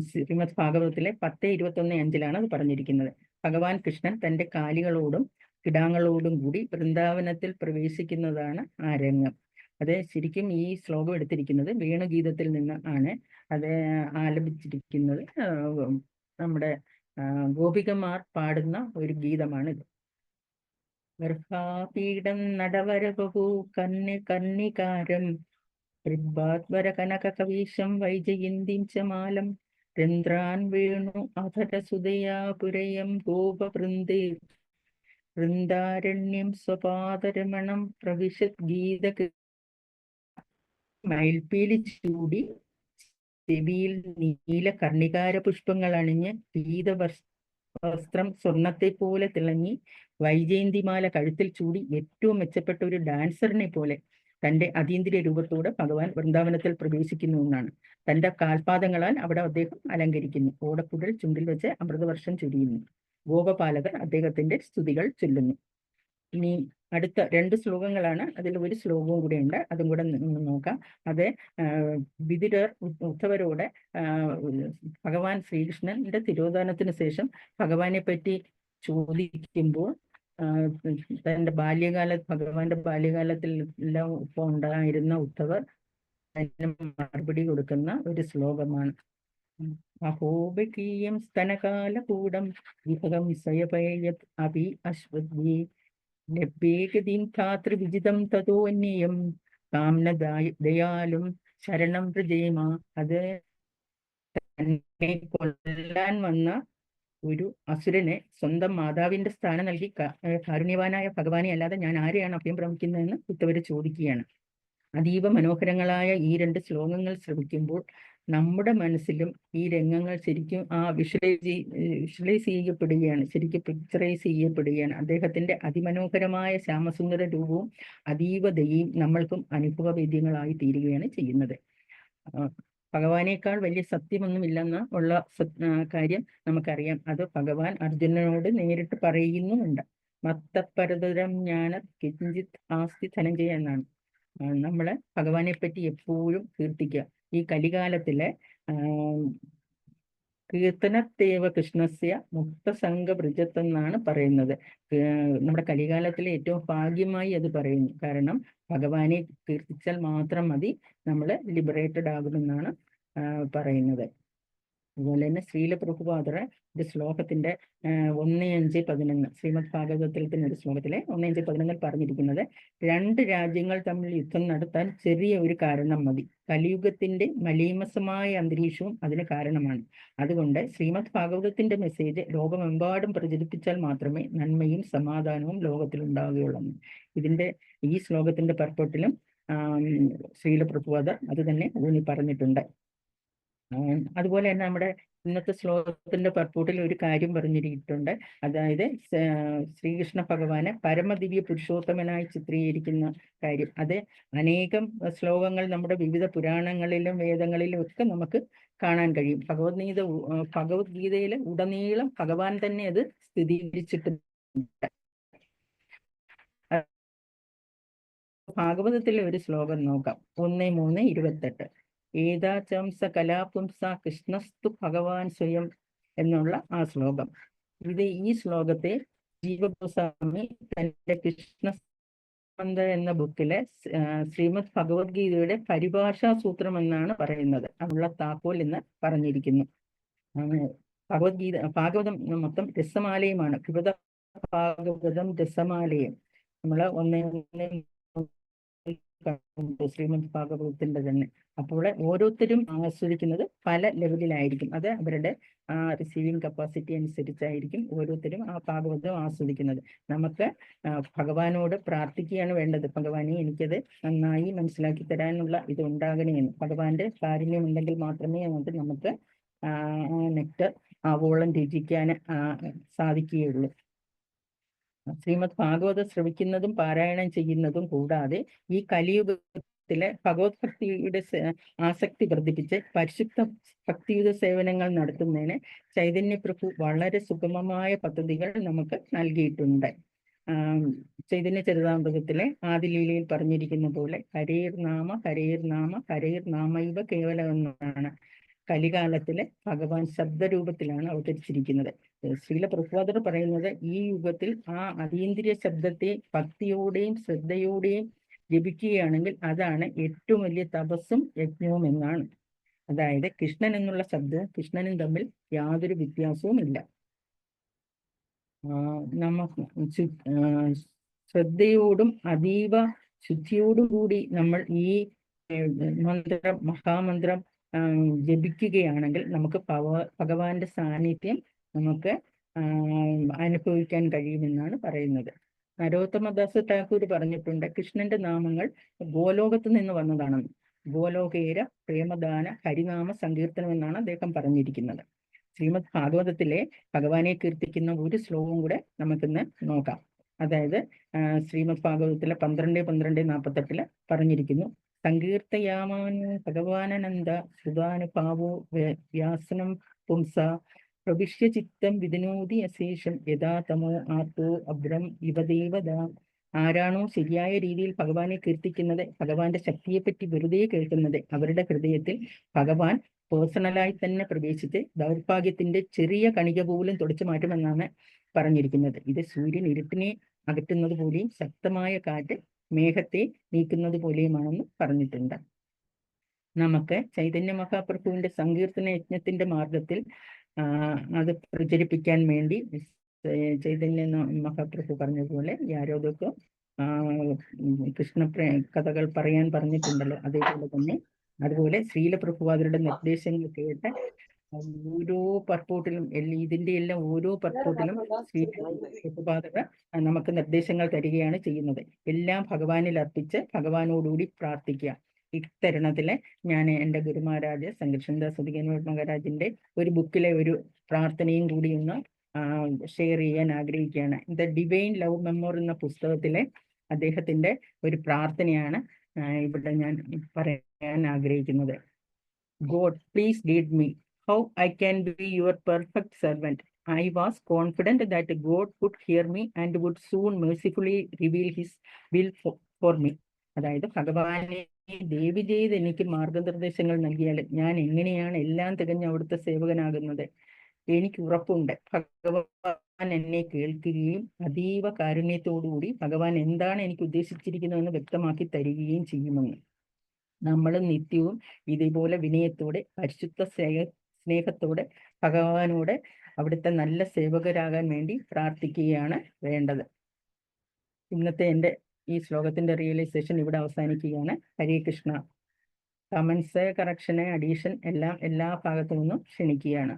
Speaker 1: ശ്രീമദ് ഭാഗവതത്തിലെ 10:21-5 അത് പറഞ്ഞിരിക്കുന്നത്. ഭഗവാൻ കൃഷ്ണൻ തന്റെ കാലികളോടും കിടാങ്ങളോടും കൂടി വൃന്ദാവനത്തിൽ പ്രവേശിക്കുന്നതാണ് ആ രംഗം. അത് ശരിക്കും ഈ ശ്ലോകം എടുത്തിരിക്കുന്നത് വേണുഗീതത്തിൽ നിന്ന് ആണ്. അത് ആലപിച്ചിരിക്കുന്നത് നമ്മുടെ ഗോപികമാർ പാടുന്ന ഒരു ഗീതമാണിത്. ഗർഭാപീഠം നടവരബഹു കന്നികാരം ൃദ്വര കനകകവീശം വൈജയന്തിം ചമാലം രന്ധ്രാൻ വേണു അധരസുതയാ പുരയം ഗോപവൃന്ദേ വൃന്ദാരണ്യം സ്വപാദരമണം പ്രവിശത് ഗീത മയിൽപ്പീലി ചൂടി ചെവിയിൽ നീല കർണികാര പുഷ്പങ്ങൾ അണിഞ്ഞ് വസ്ത്രം സ്വർണത്തെ പോലെ തിളങ്ങി വൈജയന്തിമാല കഴുത്തിൽ ചൂടി ഏറ്റവും മെച്ചപ്പെട്ട ഒരു ഡാൻസറിനെ പോലെ തന്റെ അതീന്ദ്രിയ രൂപത്തോടെ ഭഗവാൻ വൃന്ദാവനത്തിൽ പ്രവേശിക്കുന്നു എന്നാണ്. തന്റെ കാൽപാദങ്ങളാൽ അവിടെ അദ്ദേഹം അലങ്കരിക്കുന്നു. ഓടക്കുഴൽ ചുണ്ടിൽ വെച്ച് അമൃതവർഷം ചൊരിയുന്നു. ഗോപപാലകർ അദ്ദേഹത്തിന്റെ സ്തുതികൾ ചൊല്ലുന്നു. ഇനി അടുത്ത 2 ശ്ലോകങ്ങളാണ്. അതിൽ ഒരു ശ്ലോകവും കൂടെ ഉണ്ട്, അതും കൂടെ നോക്കാം. അത് വിതുരർ ഉദ്ധവരോട് ഭഗവാൻ ശ്രീകൃഷ്ണന്റെ തിരോധാനത്തിന് ശേഷം ഭഗവാനെ പറ്റി ചോദിക്കുമ്പോൾ തന്റെ ഭഗവാന്റെ ബാല്യകാലത്തിൽ എല്ലാം ഒപ്പം ഉണ്ടായിരുന്ന ഉദ്ധവർ അതിന് മറുപടി കൊടുക്കുന്ന ഒരു ശ്ലോകമാണ്. അഹോബകീയം സ്തനകാലകൂടം വിഭഗം സ്വയപയത് അഭി അശ്വതി ലഭ്യേകദീം ധാതൃവിജിതം തതോന്യം കാംനദയാലും ശരണം പ്രജേമ. അത് തന്നെ കൊല്ലാൻ വന്ന ഒരു അസുരനെ സ്വന്തം മാതാവിന്റെ സ്ഥാനം നൽകി കാരുണ്യവാനായ ഭഗവാനെ അല്ലാതെ ഞാൻ ആരെയാണ് അഭയം ഭ്രമിക്കുന്നതെന്ന് ഉദ്ധവര് ചോദിക്കുകയാണ്. അതീവ മനോഹരങ്ങളായ ഈ 2 ശ്ലോകങ്ങൾ ശ്രവിക്കുമ്പോൾ നമ്മുടെ മനസ്സിലും ഈ രംഗങ്ങൾ ശരിക്കും വിഷ്വലൈസ് ചെയ്യപ്പെടുകയാണ്, ശരിക്കും പിക്ചറൈസ് ചെയ്യപ്പെടുകയാണ്. അദ്ദേഹത്തിന്റെ അതിമനോഹരമായ ശ്യാമസുന്ദര രൂപവും അതീവതയും നമ്മൾക്കും അനുഭവവേദ്യങ്ങളായി തീരുകയാണ് ചെയ്യുന്നത്. ഭഗവാനേക്കാൾ വലിയ സത്യമൊന്നുമില്ലെന്ന് ഉള്ള കാര്യം നമുക്കറിയാം. അത് ഭഗവാൻ അർജുനനോട് നേരിട്ട് പറയുന്നുമുണ്ട്. മത്തപരതരം ജ്ഞാന കിഞ്ചിത് ആസ്തി ധനഞ്ജയ എന്നാണ്. നമ്മള് ഭഗവാനെ പറ്റി എപ്പോഴും കീർത്തിക്കുക. ഈ കലികാലത്തിലെ കീർത്തനത്തേവ കൃഷ്ണസ്യ മുക്തസംഗ എന്നാണ് പറയുന്നത്. നമ്മുടെ കലികാലത്തിലെ ഏറ്റവും ഭാഗ്യമായി അത് പറയുന്നു. കാരണം ഭഗവാനെ കീർത്തിച്ചാൽ മാത്രം മതി നമ്മൾ ലിബറേറ്റഡ് ആകുമെന്നാണ് പറയുന്നത്. അതുപോലെ തന്നെ ശ്രീല പ്രഭുപാദർ ഒരു ശ്ലോകത്തിന്റെ 1:5-11 ശ്രീമദ് ഭാഗവതത്തിൽ തന്നെ ഒരു ശ്ലോകത്തിലെ 1:5-11 പറഞ്ഞിരിക്കുന്നത് 2 രാജ്യങ്ങൾ തമ്മിൽ യുദ്ധം നടത്താൻ ചെറിയ ഒരു കാരണം മതി. കലിയുഗത്തിന്റെ മലീമസമായ അന്തരീക്ഷവും അതിന് കാരണമാണ്. അതുകൊണ്ട് ശ്രീമദ് ഭാഗവതത്തിന്റെ മെസ്സേജ് ലോകമെമ്പാടും പ്രചരിപ്പിച്ചാൽ മാത്രമേ നന്മയും സമാധാനവും ലോകത്തിൽ ഉണ്ടാവുകയുള്ളൂ. ഈ ശ്ലോകത്തിന്റെ പർപ്പട്ടിലും ശ്രീല പ്രഭുപാദർ അത് തന്നെ ഊന്നി പറഞ്ഞിട്ടുണ്ട്. അതുപോലെ തന്നെ നമ്മുടെ ഇന്നത്തെ ശ്ലോകത്തിന്റെ പർപ്പൂട്ടിൽ ഒരു കാര്യം പറഞ്ഞിരിക്കുന്നുണ്ട്. അതായത് ശ്രീകൃഷ്ണ ഭഗവാനെ പരമദിവ്യ പുരുഷോത്തമനായി ചിത്രീകരിക്കുന്ന കാര്യം. അത് അനേകം ശ്ലോകങ്ങൾ നമ്മുടെ വിവിധ പുരാണങ്ങളിലും വേദങ്ങളിലും ഒക്കെ നമുക്ക് കാണാൻ കഴിയും. ഭഗവത്ഗീതയിൽ ഉടനീളം ഭഗവാൻ തന്നെ അത് സ്ഥിരീകരിച്ചിട്ടുണ്ട്. ഭാഗവതത്തിലെ ഒരു ശ്ലോകം നോക്കാം. 1:3-28 ഏതാചംസ കലാപുംസ കൃഷ്ണസ്തു ഭഗവാൻ സ്വയം എന്നുള്ള ആ ശ്ലോകം. ഈ ശ്ലോകത്തെ ജീവഗോസ്വാമി തന്റെ കൃഷ്ണസ്കന്ധ എന്ന ബുക്കിലെ ശ്രീമദ് ഭഗവത്ഗീതയുടെ പരിഭാഷാ സൂത്രം എന്നാണ് പറയുന്നത്. അതിനുള്ള താക്കോൽ എന്ന് പറഞ്ഞിരിക്കുന്നു. ഭാഗവതം മൊത്തം രസമാലയുമാണ്. ഭാഗവതം രസമാലയം നമ്മള് ശ്രീമദ് ഭാഗവതത്തിന്റെ തന്നെ. അപ്പോൾ ഓരോരുത്തരും ആസ്വദിക്കുന്നത് പല ലെവലിലായിരിക്കും. അത് അവരുടെ റിസീവിങ് കപ്പാസിറ്റി അനുസരിച്ചായിരിക്കും ഓരോരുത്തരും ആ ഭാഗവതം ആസ്വദിക്കുന്നത്. നമുക്ക് ഭഗവാനോട് പ്രാർത്ഥിക്കുകയാണ് വേണ്ടത്. ഭഗവാനെ എനിക്കത് നന്നായി മനസ്സിലാക്കി തരാനുള്ള ഇത് ഉണ്ടാകണേ എന്ന്. ഭഗവാന്റെ കാരുണ്യം ഉണ്ടെങ്കിൽ മാത്രമേ നമുക്ക് നെക്ടർ ആവോളം രചിക്കാൻ സാധിക്കുകയുള്ളൂ. ശ്രീമദ് ഭാഗവതം ശ്രവിക്കുന്നതും പാരായണം ചെയ്യുന്നതും കൂടാതെ ഈ കലിയുഗത്തിലെ ഭഗവത് ഭക്തിയുടെ ആസക്തി വർദ്ധിപ്പിച്ച് പരിശുദ്ധ ഭക്തിയുത സേവനങ്ങൾ നടത്തുന്നതിന് ചൈതന്യപ്രഭു വളരെ സുഗമമായ പദ്ധതികൾ നമുക്ക് നൽകിയിട്ടുണ്ട്. ചൈതന്യ ചരിതാമൃതത്തിലെ ആദിലീലയിൽ പറഞ്ഞിരിക്കുന്ന പോലെ ഹരേർ നാമ ഹരേർ നാമ ഹരേർ നാമ ഇവ കേവലം എന്നാണ് കലികാലത്തിലെ ഭഗവാൻ ശബ്ദരൂപത്തിലാണ് അവതരിച്ചിരിക്കുന്നത്. ശ്രീല പ്രഭുപാദർ പറയുന്നത് ഈ യുഗത്തിൽ ആ അതീന്ദ്രിയ ശബ്ദത്തെ ഭക്തിയോടെയും ശ്രദ്ധയോടെയും ജപിക്കുകയാണെങ്കിൽ അതാണ് ഏറ്റവും വലിയ തപസ്സും യജ്ഞവും എന്നാണ്. അതായത് കൃഷ്ണൻ എന്നുള്ള ശബ്ദവും കൃഷ്ണനും തമ്മിൽ യാതൊരു വ്യത്യാസവും ഇല്ല. ശ്രദ്ധയോടും അതീവ ശുദ്ധിയോടുകൂടി നമ്മൾ ഈ മന്ത്രം മഹാമന്ത്രം ജപിക്കുകയാണെങ്കിൽ നമുക്ക് ഭഗവാന്റെ സാന്നിധ്യം നമുക്ക് അനുഭവിക്കാൻ കഴിയുമെന്നാണ് പറയുന്നത്. നരോത്തമദാസ് ഠാക്കൂർ പറഞ്ഞിട്ടുണ്ട്, കൃഷ്ണന്റെ നാമങ്ങൾ ഗോലോകത്ത് നിന്ന് വന്നതാണെന്ന്. ഗോലോകേര പ്രേമദാന ഹരിനാമ സങ്കീർത്തനം എന്നാണ് അദ്ദേഹം പറഞ്ഞിരിക്കുന്നത്. ശ്രീമദ് ഭാഗവതത്തിലെ ഭഗവാനെ കീർത്തിക്കുന്ന ഒരു ശ്ലോകം കൂടെ നമുക്കിന്ന് നോക്കാം. അതായത് ശ്രീമദ് ഭാഗവതത്തിലെ 12:12-48 പറഞ്ഞിരിക്കുന്നു, സങ്കീർത്തയാമാനു ഭഗവാനനന്ദ സുധാനുഭാവോ വ്യാസനം പുംസ പ്രവിശ്യ ചിത്തം വിധിനോതി അശേഷം യഥാ തമോ ആർത്തോ അഭ്രം ഇവദേവത. ആരാണോ ശരിയായ രീതിയിൽ ഭഗവാനെ കീർത്തിക്കുന്നത്, ഭഗവാന്റെ ശക്തിയെപ്പറ്റി വെറുതെ കേൾക്കുന്നത്, അവരുടെ ഹൃദയത്തിൽ ഭഗവാൻ പേഴ്സണലായി തന്നെ പ്രവേശിച്ച് ദൗർഭാഗ്യത്തിന്റെ ചെറിയ കണിക പോലും തുടച്ചു മാറ്റുമെന്നാണ് പറഞ്ഞിരിക്കുന്നത്. ഇത് സൂര്യൻ ഇരുട്ടിനെ അകറ്റുന്നത് പോലെയും ശക്തമായ കാറ്റ് മേഘത്തെ നീക്കുന്നത് പോലെയുമാണെന്ന് പറഞ്ഞിട്ടുണ്ട്. നമുക്ക് ചൈതന്യ മഹാപ്രഭുവിന്റെ സങ്കീർത്തന യജ്ഞത്തിന്റെ മാർഗത്തിൽ അത് പ്രചരിപ്പിക്കാൻ വേണ്ടി ചൈതന്യ മഹാപ്രഭു പറഞ്ഞതുപോലെ യാരോദൊക്കെ കൃഷ്ണ കഥകൾ പറയാൻ പറഞ്ഞിട്ടുണ്ടല്ലോ, അതേപോലെ തന്നെ അതുപോലെ ശ്രീല പ്രഭുപാദരുടെ നിർദ്ദേശങ്ങൾ കേട്ട് ഓരോ പർപ്പോട്ടിലും ഇതിന്റെ എല്ലാം ഓരോ പർപ്പോട്ടിലും ശ്രീ പ്രഭുപാദർ നമുക്ക് നിർദ്ദേശങ്ങൾ തരികയാണ് ചെയ്യുന്നത്. എല്ലാം ഭഗവാനിൽ അർപ്പിച്ച് ഭഗവാനോടുകൂടി പ്രാർത്ഥിക്കുക. ഇത്തരുണത്തില് ഞാൻ എൻ്റെ ഗുരുമഹാരാജ് സംഘർഷൻദാസ് മഹാരാജിന്റെ ഒരു ബുക്കിലെ ഒരു പ്രാർത്ഥനയും കൂടി ഒന്ന് ഷെയർ ചെയ്യാൻ ആഗ്രഹിക്കുകയാണ്. ദ ഡിവൈൻ ലവ് മെമ്മോർ എന്ന പുസ്തകത്തിലെ അദ്ദേഹത്തിന്റെ ഒരു പ്രാർത്ഥനയാണ് ഇവിടെ ഞാൻ പറയാൻ ആഗ്രഹിക്കുന്നത്. God, please lead me. How I can be your perfect servant. I was confident that God would hear me and would soon mercifully reveal his will for me. അതായത് ഭഗവാനെ ദേവി ചെയ്ത് എനിക്ക് മാർഗനിർദ്ദേശങ്ങൾ നൽകിയാൽ ഞാൻ എങ്ങനെയാണ് എല്ലാം തികഞ്ഞ അവിടുത്തെ സേവകനാകുന്നത്? എനിക്ക് ഉറപ്പുണ്ട് ഭഗവാൻ എന്നെ കേൾക്കുകയും അതീവ കാരുണ്യത്തോടുകൂടി ഭഗവാൻ എന്താണ് എനിക്ക് ഉദ്ദേശിച്ചിരിക്കുന്നതെന്ന് വ്യക്തമാക്കി തരികയും ചെയ്യുമെന്ന്. നമ്മൾ നിത്യവും ഇതേപോലെ വിനയത്തോടെ പരിശുദ്ധ സ്നേഹത്തോടെ ഭഗവാനോട് അവിടുത്തെ നല്ല സേവകരാകാൻ വേണ്ടി പ്രാർത്ഥിക്കുകയാണ് വേണ്ടത്. ഇന്നത്തെ എൻ്റെ ഈ ശ്ലോകത്തിന്റെ റിയലൈസേഷൻ ഇവിടെ അവസാനിക്കുകയാണ്. ഹരേ കൃഷ്ണ. കമൻസ്, കറക്ഷന്, അഡീഷൻ എല്ലാം എല്ലാ ഭാഗത്തു നിന്നും ക്ഷണിക്കുകയാണ്.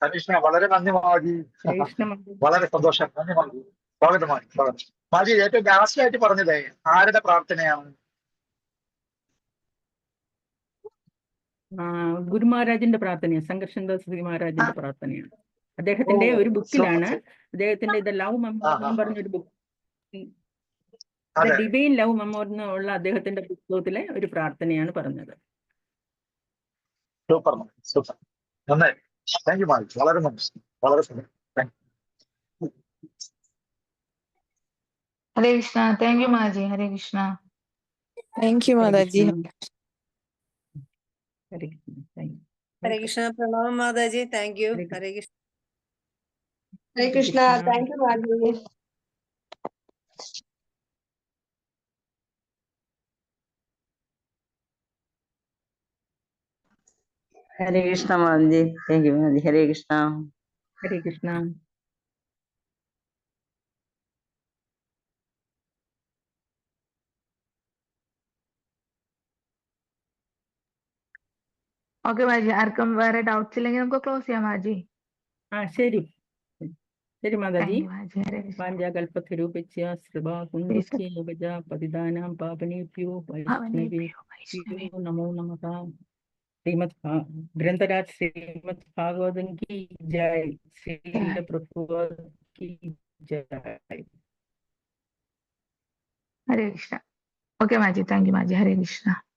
Speaker 2: ഹരീഷ്ണ, വളരെ നന്ദി മാജി. വളരെ സന്തോഷം. നന്ദി മാജി. സ്വാഗതം മാജി. സ്വാഗതം മാജി. ഏറ്റവും ലാസ്റ്റ് ആയിട്ട് പറഞ്ഞത് ആരുടെ പ്രാർത്ഥനയാണ്?
Speaker 1: ഗുരുമഹാരാജിന്റെ പ്രാർത്ഥനയാണ്. സംഘർഷൻദാസ് ശ്രീ മഹാരാജിന്റെ പ്രാർത്ഥനയാണ്. അദ്ദേഹത്തിന്റെ ഒരു ബുക്കിലാണ്. അദ്ദേഹത്തിന്റെ ദ ലവ് മെമ്മോർ എന്ന് പറഞ്ഞൊരു ബുക്ക്, ഡിവൈൻ ലവ് മെമ്മോർ എന്നുള്ള അദ്ദേഹത്തിന്റെ പുസ്തകത്തിലെ ഒരു പ്രാർത്ഥനയാണ് പറഞ്ഞത്.
Speaker 2: Super super. നന്നായി. താങ്ക് യു മാജി. വളരെ നന്ദി. വളരെ സന്തോഷം.
Speaker 3: ഹരേ കൃഷ്ണ. താങ്ക് യു മാജി. ഹരേ കൃഷ്ണ.
Speaker 4: താങ്ക് യു മാതാജി.
Speaker 5: ഹരേ കൃഷ്ണ. പ്രണാമം മാതാജി. Thank you. Hare Krishna.
Speaker 3: Hare Krishna. Thank you മാജി.
Speaker 6: ഹരേ കൃഷ്ണ മാതാജി. താങ്ക് യു മാതാജി. ഹരേ കൃഷ്ണ.
Speaker 1: ഹരേ കൃഷ്ണ.
Speaker 3: ഓക്കെ മാജി. ആർക്കും വേറെ ഡൗട്ട്സ് ഇല്ലെങ്കിൽ നമുക്ക് ക്ലോസ് ചെയ്യാം മാജി.
Speaker 1: ശരി. ശരി മാതാജി.
Speaker 7: താങ്ക് യു മാതാജി. ഹരേ കൃഷ്ണ.
Speaker 1: വാഞ്ചാകൽപ്പതരൂപിച്യ ശ്രീബാഹുന്ദുഭ്യ പതിതാനാം പാവനേഭ്യോ വൈഷ്ണവേഭ്യോ
Speaker 7: വൈഷ്ണവേ
Speaker 1: നമോ നമഃ. ഗ്രന്ഥരാജ് ശ്രീമദ് ഭാഗവതം की जय. श्रील प्रभुपाद की जय.
Speaker 7: ഹരേ കൃഷ്ണ. ഓക്കെ മാജി, താങ്ക് യു മാജി. ഹരേ കൃഷ്ണ.